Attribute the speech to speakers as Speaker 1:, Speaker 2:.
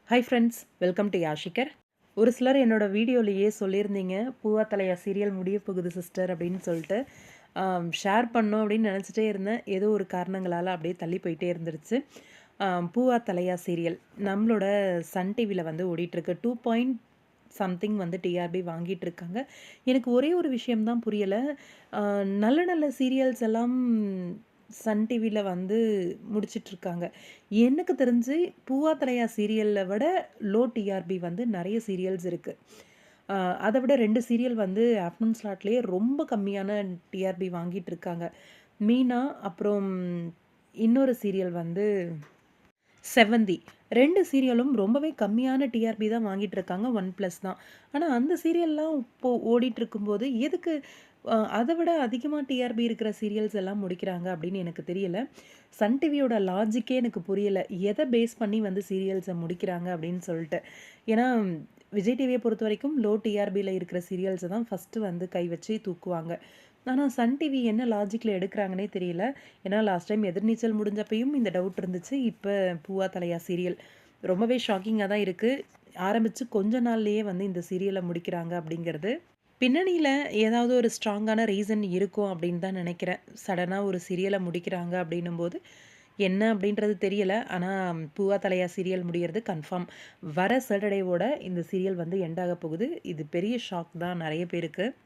Speaker 1: Hi friends, welcome to யாஷிகர். ஒரு சிலர் என்னோட வீடியோலேயே சொல்லியிருந்தீங்க, "பூவா தலையா சீரியல் முடிய போகுது சிஸ்டர்" அப்படின்னு சொல்லிட்டு. ஷேர் பண்ணோம் அப்படின்னு நினச்சிட்டே இருந்தேன். ஏதோ ஒரு காரணங்களால் அப்படியே தள்ளி போயிட்டே இருந்துருச்சு. பூவா தலையா சீரியல் நம்மளோட சன் டிவியில் வந்து ஓடிட்டுருக்கு. 2 பாயிண்ட் சம்திங் வந்து டிஆர்பி வாங்கிட்டு இருக்காங்க. எனக்கு ஒரே ஒரு விஷயம் தான் புரியலை. நல்ல நல்ல சீரியல்ஸ் எல்லாம் சன் டிவியில் வந்து முடிச்சிட்ருக்காங்க. எனக்கு தெரிஞ்சு பூவா தலையா சீரியல்ல விட லோ டிஆர்பி வந்து நெறைய சீரியல்ஸ் இருக்கு. அ அத விட 2 சீரியல் வந்து ஆஃப்டர்நூன் ஸ்லாட்லயே ரொம்ப கம்மியான டிஆர்பி வாங்கிட்டுருக்காங்க. மீனா, அப்புறம் இன்னொரு சீரியல் வந்து செவந்தி. 2 சீரியலும் ரொம்பவே கம்மியான டிஆர்பி தான் வாங்கிட்டுருக்காங்க. 1+ தான். ஆனா அந்த சீரியல்லாம் இப்போ ஓடிட்டுருக்கும்போது, எதுக்கு அத விட அதிகமா டிஆர்பி இருக்கிற சீரியல்ஸ் எல்லாம் முடிக்கிறாங்க அப்படின்னு எனக்கு தெரியல. சன் டிவியோட லாஜிக்கே எனக்கு புரியல. எத பேஸ் பண்ணி வந்து சீரியல்ஸ முடிக்கிறாங்க அப்படின்னு சொல்ட்டு. ஏன்னா, விஜய் டிவிய பொறுத்தவரைக்கும் லோ டிஆர்பில இருக்கிற சீரியல்ஸ தான் ஃபர்ஸ்ட்டு வந்து கை வச்சு தூக்குவாங்க. ஆனா சன் டிவி என்ன லாஜிக்ல எடுக்குறாங்கன்னே தெரியல. ஏன்னா லாஸ்ட் டைம் எதிர்நீச்சல் முடிஞ்சப்பயும் இந்த டவுட் இருந்துச்சு. இப்ப பூவா தலையா சீரியல். ரொம்பவே ஷாக்கிங்கா தான் இருக்கு. ஆரம்பிச்சு கொஞ்ச நாள்லயே வந்து இந்த சீரியல முடிக்கிறாங்க அப்படிங்கிறது. பின்னணியில ஏதாவது ஒரு ஸ்ட்ராங்கான ரீசன் இருக்கும் அப்படின்னு தான் நெனைக்கிறேன். சடனா ஒரு சீரியல முடிக்கிறாங்க அப்படின்னும்போது, என்ன அப்படின்றது தெரியல. ஆனா பூவா தலையா சீரியல் முடியறது கன்ஃபார்ம். வர சாட்டர்டேவோட இந்த சீரியல் வந்து எண்ட் ஆக போகுது. இது பெரிய ஷாக் தான் நெறைய பேருக்கு.